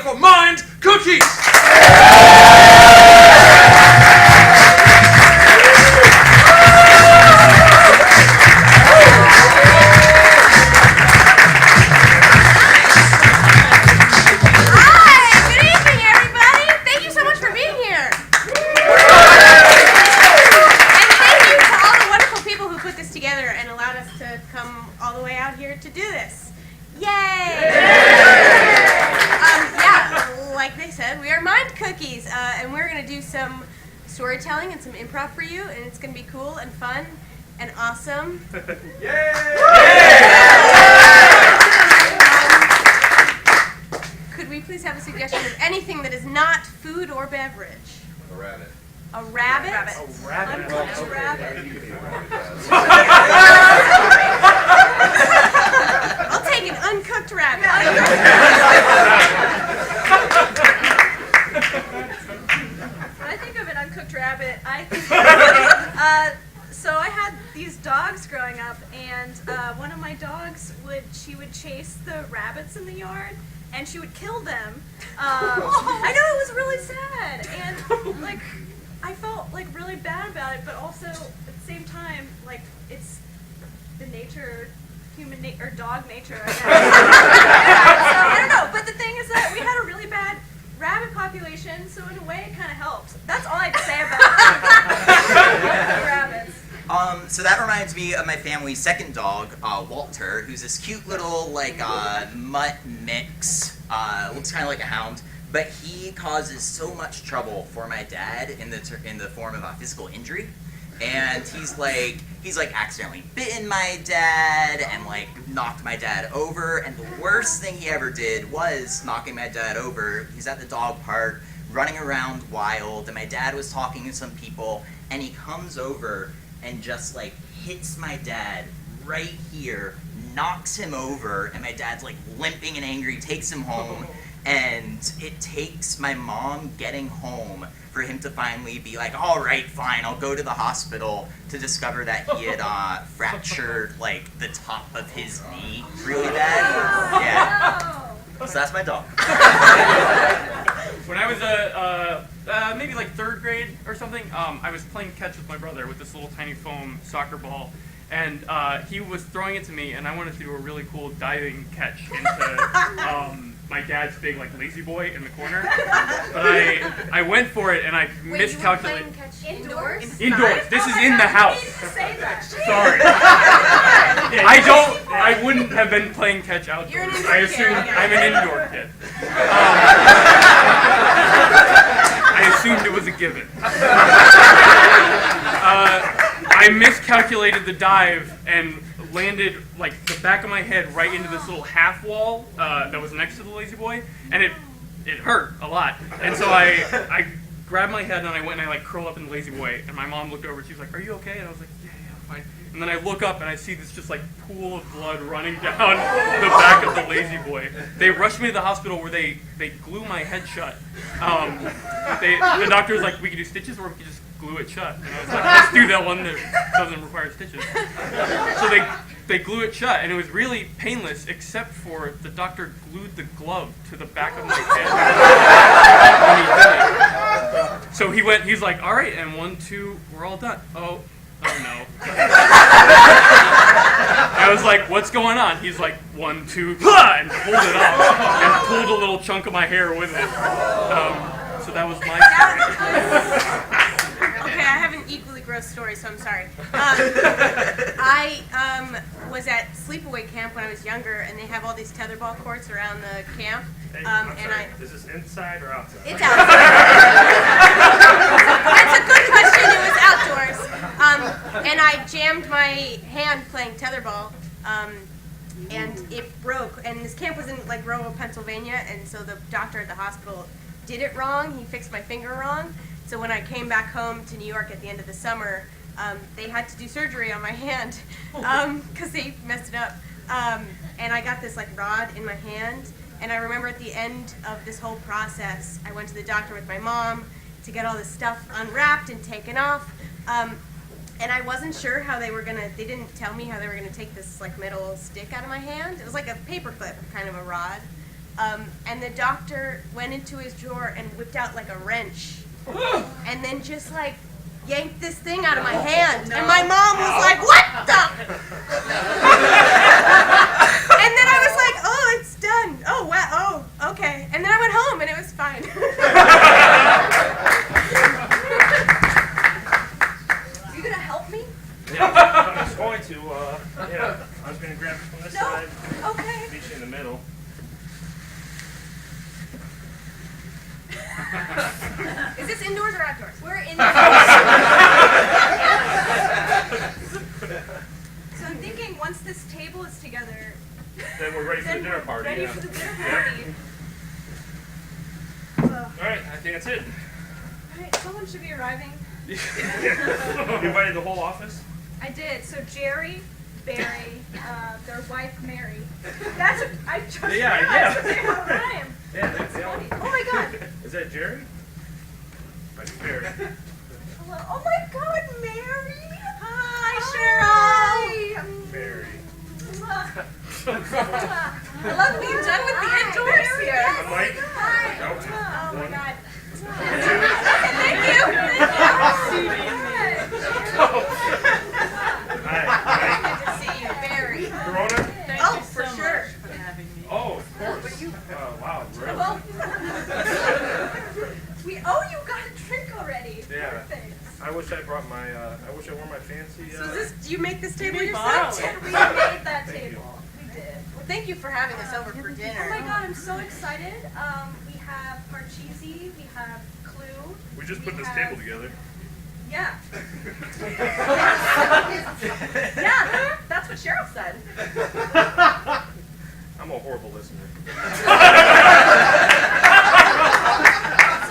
for Mind Cookies! Storytelling and some improv for you, and it's going to be cool and fun and awesome. Yay! Could we please have a suggestion of anything that is not food or beverage? A rabbit. A rabbit? A rabbit. Uncooked rabbit. I'll take an uncooked rabbit. Rabbit. So I had these dogs growing up, and one of my dogs would chase the rabbits in the yard, and she would kill them. I know, it was really sad, and like I felt like really bad about it, but also at the same time, like it's the nature, or dog nature, I guess. So I don't know, but the thing is that we had a really bad rabbit population, so in a way it kind of helped. That's all I have to say about rabbits. So that reminds me of my family's second dog, Walter, who's this cute little mutt mix. Looks kind of like a hound, but he causes so much trouble for my dad in the form of a physical injury. And he's accidentally bitten my dad and knocked my dad over. And the worst thing he ever did was knocking my dad over. He's at the dog park, running around wild, and my dad was talking to some people, and he comes over and just hits my dad right here, knocks him over, and my dad's limping and angry, takes him home. And it takes my mom getting home for him to finally be like, all right, fine, I'll go to the hospital, to discover that he had fractured the top of his knee really bad. Yeah. So that's my dog. When I was maybe third grade or something, I was playing catch with my brother with this little tiny foam soccer ball. And he was throwing it to me, and I wanted to do a really cool diving catch into my dad's big lazy boy in the corner. But I went for it, and I miscalculated. You were playing catch indoors? Indoors. This is in the house. Say that. Sorry. I wouldn't have been playing catch outdoors. You're an indoor I assumed kid. I'm an indoor kid. I assumed it was a given. I miscalculated the dive and landed the back of my head right into this little half wall that was next to the lazy boy, and it hurt a lot. And so I grabbed my head and I went and I curled up in the lazy boy, and my mom looked over and she was like, "Are you okay?" And I was like, "Yeah, I'm fine." And then I look up and I see this just pool of blood running down the back of the lazy boy. They rushed me to the hospital where they glue my head shut. The doctor was like, "We could do stitches or we could just glue it shut." And I was like, "Let's do that one that doesn't require stitches." So they glue it shut, and it was really painless, except for the doctor glued the glove to the back of my head when he did it. So he's like, "All right, and 1, 2, we're all done." Oh no. I was like, "What's going on?" He's like, 1, 2, and pulled it off, and pulled a little chunk of my hair with it. So that was my story. Okay, I have an equally gross story, so I'm sorry. I was at sleepaway camp when I was younger, and they have all these tetherball courts around the camp. Is this inside or outside? It's outside. That's a good question. It was outdoors. And I jammed my hand playing tetherball, and it broke. And this camp was in Raleigh, Pennsylvania, and so the doctor at the hospital did it wrong. He fixed my finger wrong. So when I came back home to New York at the end of the summer, they had to do surgery on my hand because they messed it up. And I got this rod in my hand. And I remember at the end of this whole process, I went to the doctor with my mom to get all this stuff unwrapped and taken off. And I wasn't sure how they didn't tell me how they were going to take this metal stick out of my hand. It was like a paper clip, kind of a rod. And the doctor went into his drawer and whipped out like a wrench, and then just like yanked this thing out of my hand. And my mom was like, "What the?" And then I was like, "Oh, it's done. Oh, wow. Oh, okay." And then I went home and it was fine. You gonna help me? Yeah, I'm just going to, yeah, I was going to grab it from this side, Okay. meet you in the middle. Is this indoors or outdoors? We're in. So I'm thinking once this table is together, Then we're ready for the then dinner we're party. ready Yeah. for the dinner party. Alright, I think that's it. Alright, someone should be arriving. You invited the whole office? I did. So Jerry, Barry, their wife Mary. That's a, I just realized that they have a rhyme. Yeah, That's they all. funny. Oh my god. Is that Jerry? That's Barry. Hello. Oh my god, Mary. Hi, Cheryl. Mary. I love being done with the indoors here. I'm Mike. Hi. Nope. Oh my god. Thank you. Hi. Good to see you, Barry. Corona? Oh, for sure. Oh, of course. Wow, really? Well, you got a drink already. Yeah. Perfect. I wish I brought my, I wish I wore my fancy, So do you make this table We yourself? made that Thank you. table. We did. Well, thank you for having us over for Oh dinner. my god, I'm so excited. We have Parcheesi, we have Clue. We just put We this have- table together. Yeah. Yeah, that's what Cheryl said. I'm a horrible listener. So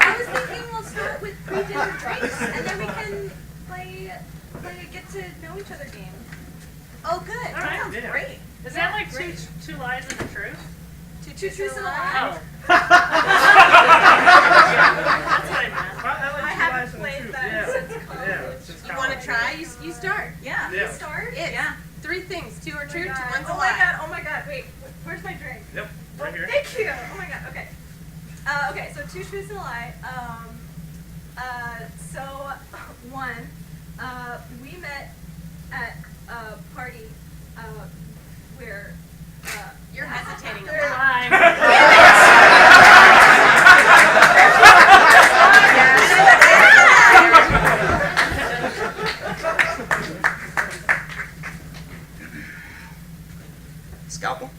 I was thinking we'll start with pre-dinner drinks, and then we can play a get to know each other game. Oh, good. That right, sounds yeah. great. Is that like two lies and a truth? Two truths and a Oh. lie. That's what I meant. I like I two haven't lies and a played truth. that Yeah. since college. Yeah, it's just You want to try? You start. Yeah. Yeah. You start. It's 3 things. 2 are true, 2 one's a Oh my lie. god. Oh my god. Wait. Where's my drink? Yep, right here. Thank you. Oh my god. Okay. Okay. So 2 truths and a lie. So one. We met at a party. Where. You're hesitating a You're lot. lying. Scalpel?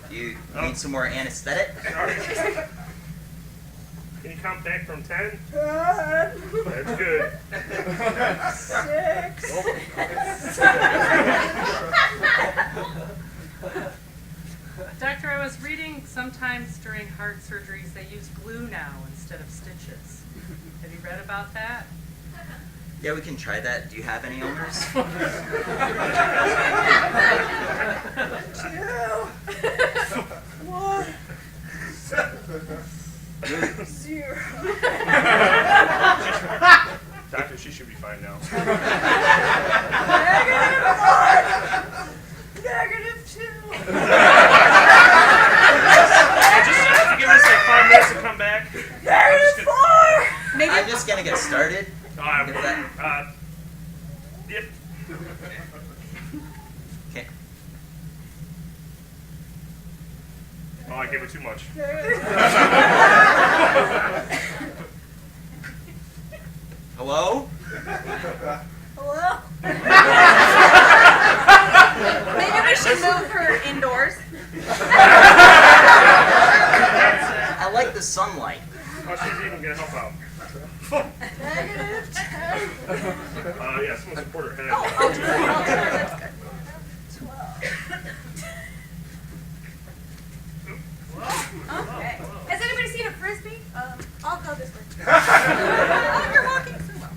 You need some more anesthetic? Can you count back from 10? That's good. 6. Doctor, I was reading sometimes during heart surgeries they use glue now instead of stitches. Have you read about that? Yeah, we can try that. Do you have any owners? 2. 1. 0. Doctor, she should be fine now. -2. Just give us like 5 minutes to come back. Maybe I'm just gonna get started. Yep. Okay. Oh, I gave it too much. Hello? Hello? maybe we should move her indoors. I like the sunlight. Oh, she's even gonna help out. -10. Yeah, someone support her head. That's good. 12. Okay. Has anybody seen a frisbee? I'll go this way. Oh, you're walking so well.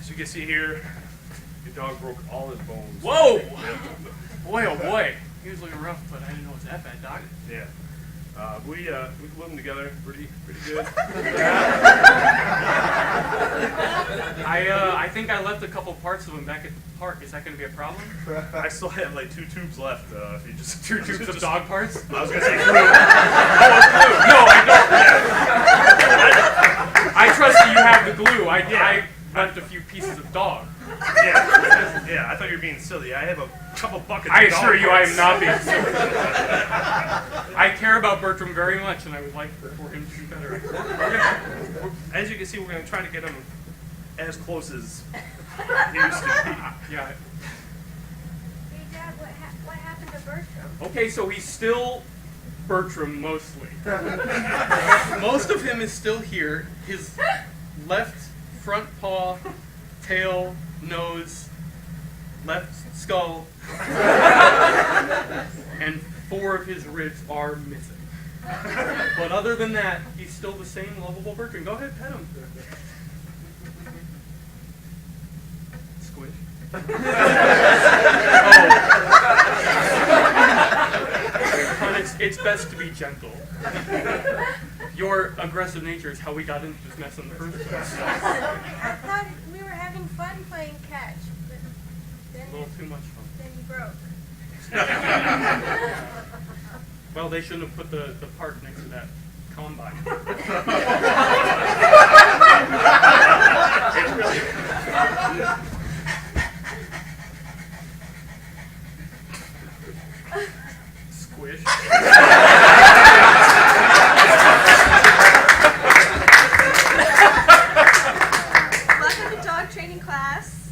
As you can see here, your dog broke all his bones. Whoa! Yep. Boy, oh boy. He was looking rough, but I didn't know it was that bad, Doc. Yeah. We living together pretty good. I think I left a couple parts of him back at the park. Is that going to be a problem? I still have like 2 tubes left. If you just 2 tubes of dog parts? I was gonna say glue. Oh, it's glue. No, I don't. I trust that you have the glue. I left a few pieces of dog. Yeah. I thought you were being silly. I have a couple buckets. I of dog assure you, I parts. am not being silly. I care about Bertram very much, and I would like for him to do better. As you can see, we're gonna try to get him as close as he used to be. Yeah. Hey, Dad, what happened to Bertram? Okay, so he's still Bertram mostly. Most of him is still here. His left front paw, tail, nose, left skull, and 4 of his ribs are missing. But other than that, he's still the same lovable Bertram. Go ahead, pet him. Squish. It's best to be gentle. Your aggressive nature is how we got into this mess in the first place. I thought we were having fun playing catch, but A little too much fun. then you broke. Well, they shouldn't have put the park next to that combine. Squish. Welcome to dog training class.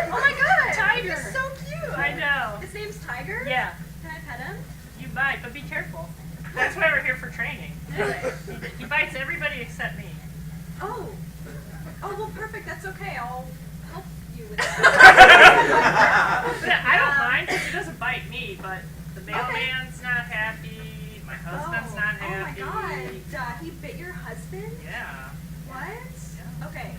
Oh my god! Tiger. He's so cute. I know. His name's Tiger? Yeah, Can I pet him? you might, but be careful. That's why we're here for training. He bites everybody except me. Oh. Oh, well, perfect. That's okay. I'll help you with that. I don't mind because he doesn't bite me, but the mailman's not happy. My husband's not happy. Oh my god. He bit your husband? Yeah. What? Yeah. Okay.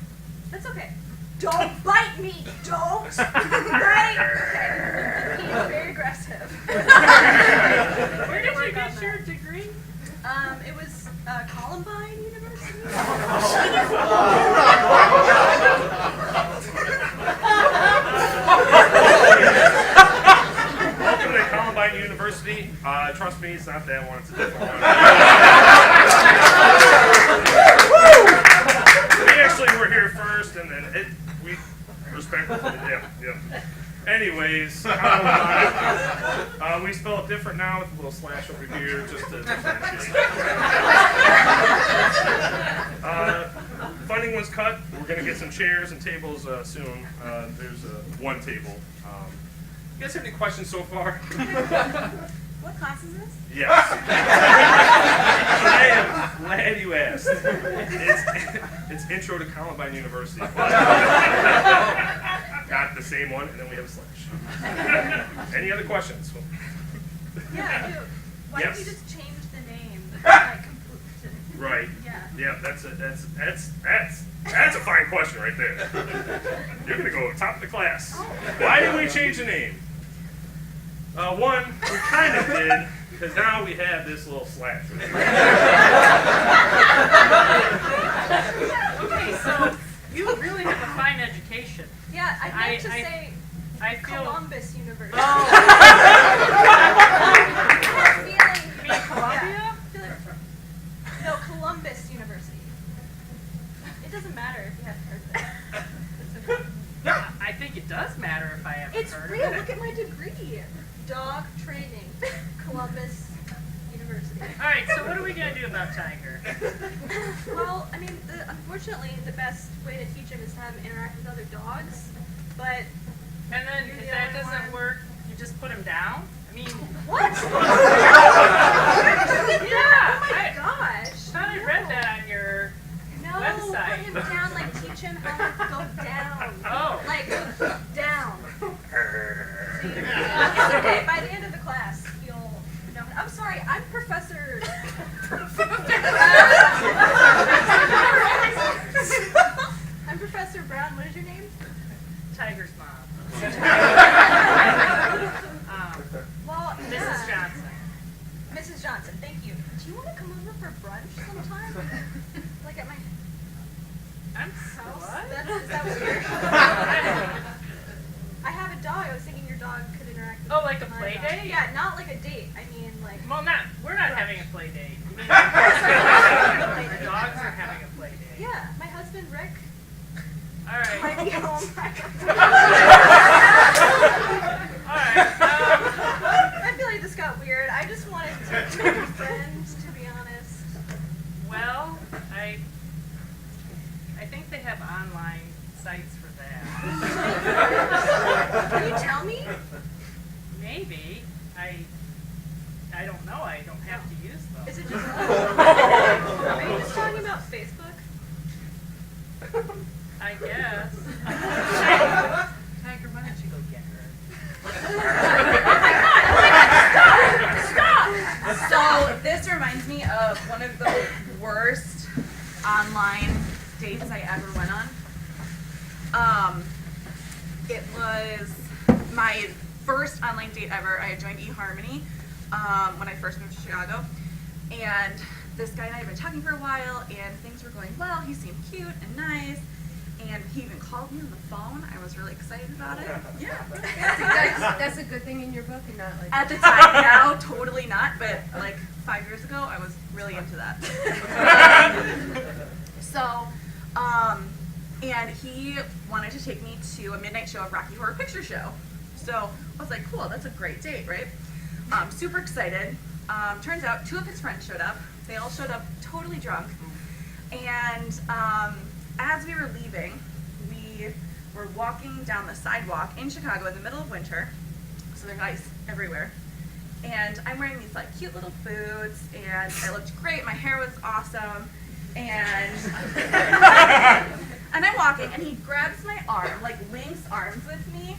That's okay. Don't bite me! Don't! Right? Okay. He's very aggressive. Where did you get your degree? It was Columbine University. Welcome to Columbine University. Trust me, it's not that one. It's a different one. We actually were here first, and then we respectfully, yeah. Anyways, we spell it different now with a little slash over here, just to differentiate. Funding was cut. We're going to get some chairs and tables soon. There's one table. You guys have any questions so far? What class is this? Yes. I am glad you asked. It's Intro to Columbine University. Got the same one, and then we have a slash. Any other questions? Yeah, I do. Why Yes. don't you just change the name? Like, Right. Yeah. That's a fine question right there. You're gonna go top of the class. Why did we change the name? One, we kind of did, because now we have this little slash. Okay, so you really have a fine education. Yeah, I meant to say I feel. Columbus University. Oh. Feeling, You mean Columbia? No, Columbus University. It doesn't matter if you haven't heard of it. I think it does matter if I haven't It's heard real. of it. Look at my degree. Dog training. Columbus University. All right, so what are we gonna do about Tiger? Well, I mean, unfortunately, the best way to teach him is to have him interact with other dogs. But And then You're if the that only doesn't one. work, you just put him down? I mean, what? yeah. Oh my I gosh! thought I read that on your. No, website. put him down. Like teach him how to go down. Oh. Like down. It's okay. By the end of the class, you'll know. I'm sorry. I'm Professor. I'm Professor Brown. What is your name? a dog, I was thinking your dog could interact with Oh, like a my play dog. date? Yeah, not like a date. I mean, like. Well, we're not having a play date. You mean the dogs are having a play date. Yeah, my husband Rick All right. might be home. All right. I feel like this got weird. I just wanted to make a friend, to be honest. Well, I think they have online sites for that. Can you tell me? Maybe. I don't know. I don't have to use them. Is it just? Are you just talking about Facebook? I guess. Tiger, why don't you go get her? So this reminds me of one of the worst online dates I ever went on. It was my first online date ever. I had joined eHarmony when I first moved to Chicago, and this guy and I had been talking for a while, and things were going well. He seemed cute and nice, and he even called me on the phone. I was really excited about it. Yeah. That's a good thing in your book, and not like. At the time, now, totally not, but like 5 years ago, I was really into that. So, and he wanted to take me to a midnight show of Rocky Horror Picture Show. So I was like, cool, that's a great date, right? Super excited. Turns out 2 of his friends showed up. They all showed up totally drunk. And as we were leaving, we were walking down the sidewalk in Chicago in the middle of winter. So there's ice everywhere. And I'm wearing these like cute little boots, and I looked great. My hair was awesome. And and I'm walking, and he grabs my arm, like links arms with me,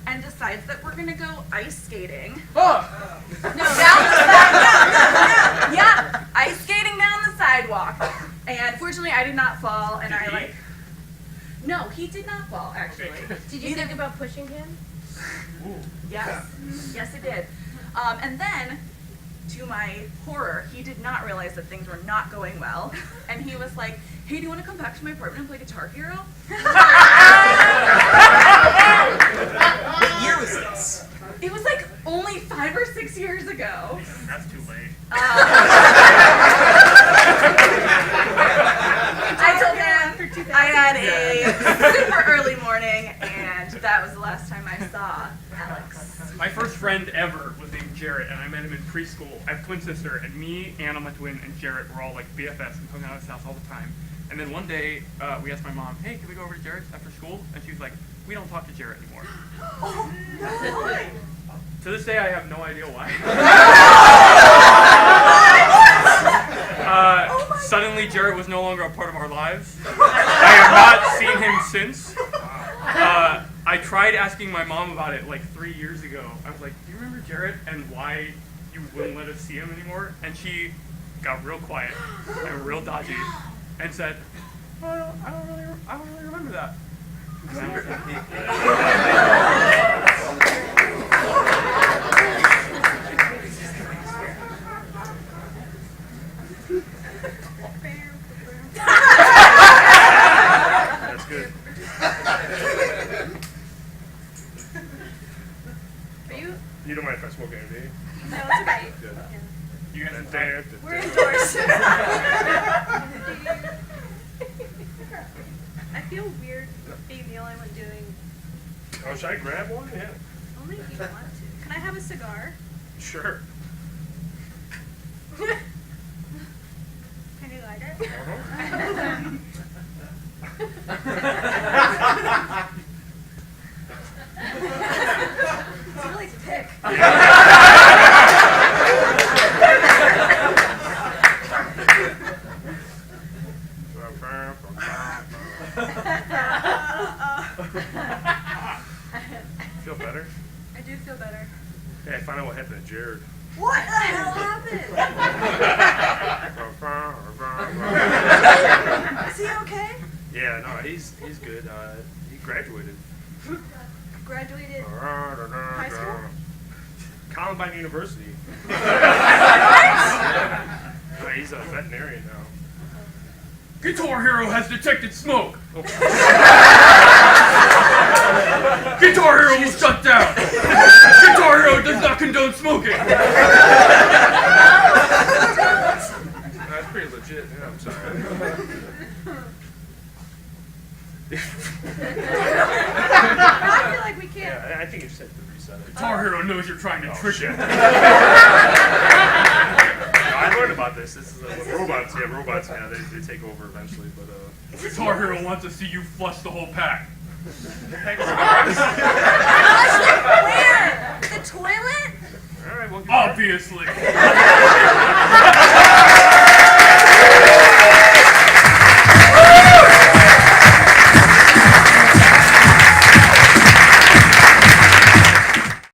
and decides that we're gonna go ice skating. Oh! No, down the sidewalk. Yeah, ice skating down the sidewalk. And fortunately, I did not fall, and I like. No, he did not fall, actually. Did you think about pushing him? Yes, yes, it did. And then, to my horror, he did not realize that things were not going well, and he was like, "Hey, do you want to come back to my apartment and play Guitar Hero?" What year was this? It was like only 5 or 6 years ago. That's too late. I told him I had a super early morning, and that was the last time I saw Alex. My first friend ever was named Jarrett, and I met him in preschool. I have a twin sister, and me, Anna, my twin, and Jarrett were all like BFFs and hung out at his house all the time. And then one day, we asked my mom, "Hey, can we go over to Jarrett's after school?" And she was like, "We don't talk to Jarrett anymore." Oh, no. To this day, I have no idea why. Suddenly, Jarrett was no longer a part of our lives. I have not seen him since. I tried asking my mom about it like 3 years ago. I was like, "Do you remember Jarrett and why you wouldn't let us see him anymore?" And she got real quiet and real dodgy and said, "Oh, I don't really remember that." And that was it. That's good. You don't mind if I smoke any, do you? No, it's okay. Good. You guys And can We're indoors. I feel weird being the only one doing. Oh, should I grab one? Yeah. Only if you want to. Can I have a cigar? Sure. Can you light it? It's really thick. Feel better? I do feel better. Hey, I found out what happened to Jared. What the hell happened? Is he okay? Yeah, no, he's good. He graduated. Graduated high school? Columbine University. He's a veterinarian now. Guitar Hero has detected smoke. Guitar Hero will shut down. Guitar Hero does not condone smoking. That's pretty legit. Yeah, I'm sorry. I feel like we can't. Yeah, I think you just have to reset it. Guitar Hero knows you're trying to trick shit. him. No, I learned about this. This is robots. Yeah, robots. Yeah, they take over eventually. But Guitar Hero wants to see you flush the whole pack. Where? The toilet? all right, well, Obviously.